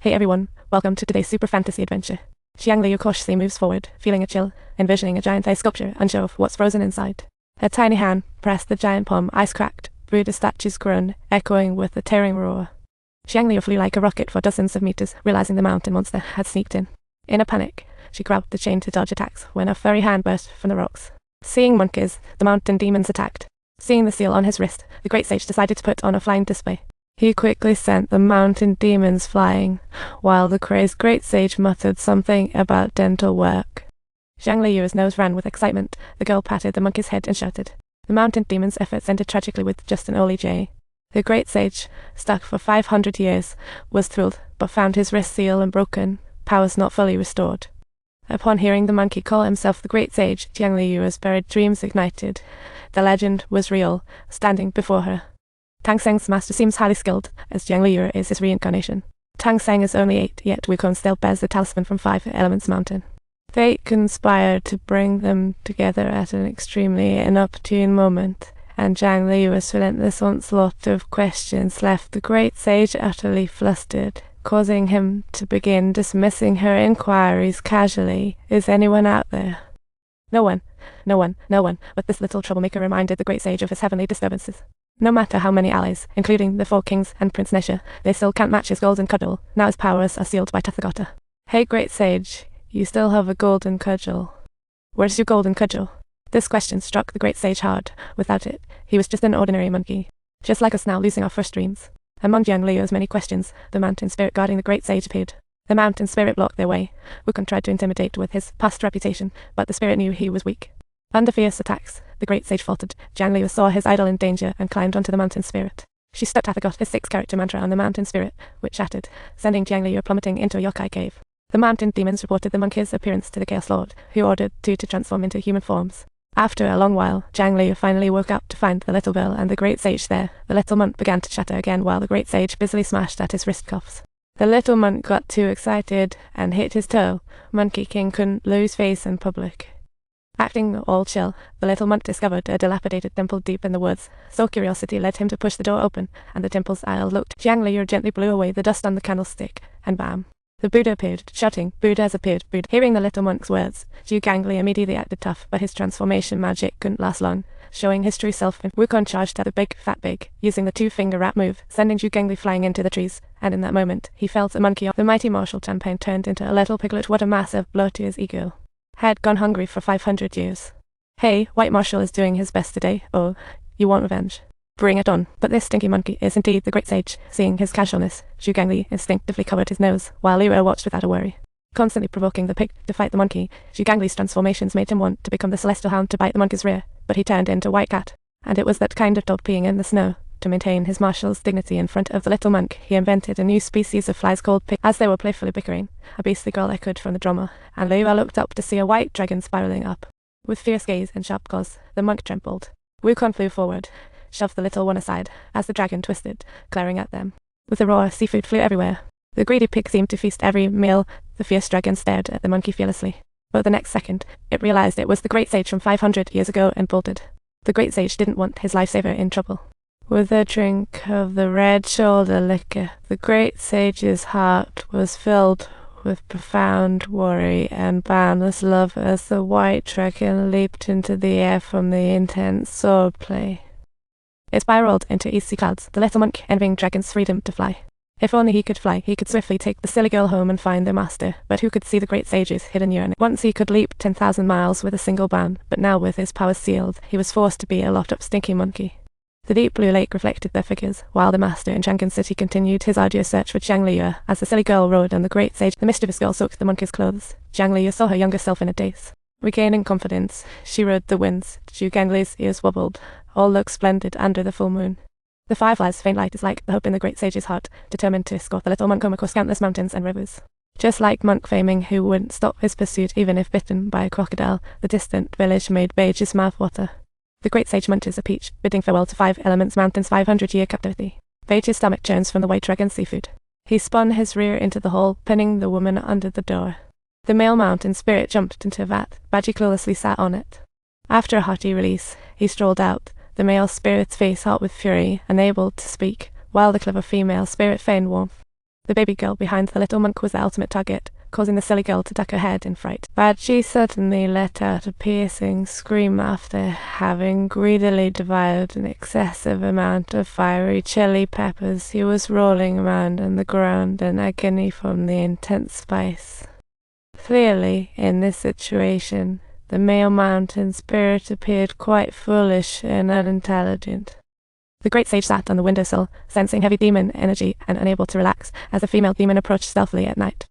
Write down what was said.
Hey everyone, welcome to today's super fantasy adventure. Jiang cautiously moves forward, feeling a chill, envisioning a giant ice sculpture unsure of what's frozen inside. A tiny hand pressed the giant palm, ice cracked, Buddha statues groan, echoing with a tearing roar. Jiang flew like a rocket for dozens of meters, realizing the mountain monster had sneaked in. In a panic, she grabbed the chain to dodge attacks when a furry hand burst from the rocks. Seeing monkeys, the mountain demons attacked. Seeing the seal on his wrist, the great sage decided to put on a flying display. He quickly sent the mountain demons flying, while the crazed great sage muttered something about dental work. Jiang Liu'er's nose ran with excitement. The girl patted the monkey's head and shouted. The mountain demon's efforts ended tragically with just an OLJ. The great sage, stuck for 500 years, was thrilled, but found his wrist seal unbroken, powers not fully restored. Upon hearing the monkey call himself the great sage, Jiang Liu'er's buried dreams ignited. The legend was real, standing before her. Tang Seng's master seems highly skilled, as Jiang Liu'er is his reincarnation. Tang Seng is only 8, yet Wukong still bears the talisman from 5 Elements Mountain. Fate conspired to bring them together at an extremely inopportune moment, and Jiang Liu'er's relentless onslaught of questions left the great sage utterly flustered, causing him to begin dismissing her inquiries casually. Is anyone out there? No one, but this little troublemaker reminded the great sage of his heavenly disturbances. No matter how many allies, including the 4 kings and Prince Nesha, they still can't match his golden cudgel. Now his powers are sealed by Tathagata. Hey great sage, you still have a golden cudgel. Where's your golden cudgel? This question struck the great sage hard. Without it, he was just an ordinary monkey. Just like us now losing our first dreams. Among Jiang Liu'er's many questions, the mountain spirit guarding the great sage appeared. The mountain spirit blocked their way. Wukong tried to intimidate with his past reputation, but the spirit knew he was weak. Under fierce attacks, the great sage faltered. Jiang Liu'er saw his idol in danger and climbed onto the mountain spirit. She stuck Tathagata's 6-character mantra on the mountain spirit, which shattered, sending Jiang Liu'er plummeting into a yokai cave. The mountain demons reported the monkey's appearance to the Chaos Lord, who ordered 2 to transform into human forms. After a long while, Jiang Liu'er finally woke up to find the little girl and the great sage there. The little monk began to chatter again while the great sage busily smashed at his wrist cuffs. The little monk got too excited and hit his toe. Monkey King couldn't lose face in public. Acting all chill, the little monk discovered a dilapidated temple deep in the woods, so curiosity led him to push the door open, and the temple's aisle looked. Jiang Liu'er gently blew away the dust on the candlestick, and bam! The Buddha appeared, shouting, Buddha has appeared, Buddha. Hearing the little monk's words, Jiang Liu'er immediately acted tough, but his transformation magic couldn't last long, showing his true self. Wukong charged at the big, fat big, using the 2-finger wrap move, sending Jiang Liu'er flying into the trees, and in that moment, he felt a monkey. The mighty martial champion turned into a little piglet. What a massive blow to his ego. Had gone hungry for 500 years. Hey, White Marshal is doing his best today. Oh, you want revenge? Bring it on. But this stinky monkey is indeed the great sage. Seeing his casualness, Jiang Liu'er instinctively covered his nose, while Liu'er watched without a worry. Constantly provoking the pig to fight the monkey, Jiang Liu'er's transformations made him want to become the celestial hound to bite the monkey's rear, but he turned into White Cat. And it was that kind of dog peeing in the snow. To maintain his marshal's dignity in front of the little monk, he invented a new species of flies called pig. As they were playfully bickering, a beastly girl echoed from the drama, and Liu'er looked up to see a white dragon spiraling up. With fierce gaze and sharp claws, the monk trembled. Wukong flew forward, shoved the little one aside, as the dragon twisted, glaring at them. With a roar, seafood flew everywhere. The greedy pig seemed to feast every meal. The fierce dragon stared at the monkey fearlessly. But the next second, it realized it was the great sage from 500 years ago and bolted. The great sage didn't want his lifesaver in trouble. With a drink of the red shoulder liquor, the great sage's heart was filled with profound worry and boundless love as the white dragon leaped into the air from the intense swordplay. It spiraled into easy clouds, the little monk envying dragon's freedom to fly. If only he could fly, he could swiftly take the silly girl home and find their master, but who could see the great sage's hidden yearning? Once he could leap 10,000 miles with a single bound, but now with his powers sealed, he was forced to be a locked-up stinky monkey. The deep blue lake reflected their figures, while the master in Chang'an City continued his arduous search for Jiang Liu'er. As the silly girl rode on the great sage, the mischievous girl soaked the monkey's clothes. Jiang Liu'er saw her younger self in a daze. Regaining confidence, she rode the winds. Jiang Liu'er's ears wobbled. All looked splendid under the full moon. The firefly's faint light is like the hope in the great sage's heart, determined to escort the little monk home across countless mountains and rivers. Just like Monk Faming, who wouldn't stop his pursuit even if bitten by a crocodile, the distant village made Bage's mouth water. The great sage munches a peach, bidding farewell to 5 Elements Mountain's 500-year captivity. Bage's stomach churns from the white dragon seafood. He spun his rear into the hole, pinning the woman under the door. The male mountain spirit jumped into a vat. Badgie cluelessly sat on it. After a hearty release, he strolled out, the male spirit's face hot with fury, unable to speak, while the clever female spirit feigned warmth. The baby girl behind the little monk was the ultimate target, causing the silly girl to duck her head in fright. But she suddenly let out a piercing scream after having greedily devoured an excessive amount of fiery chili peppers. He was rolling around on the ground in agony from the intense spice. Clearly, in this situation, the male mountain spirit appeared quite foolish and unintelligent. The great sage sat on the windowsill, sensing heavy demon energy and unable to relax as the female demon approached stealthily at night.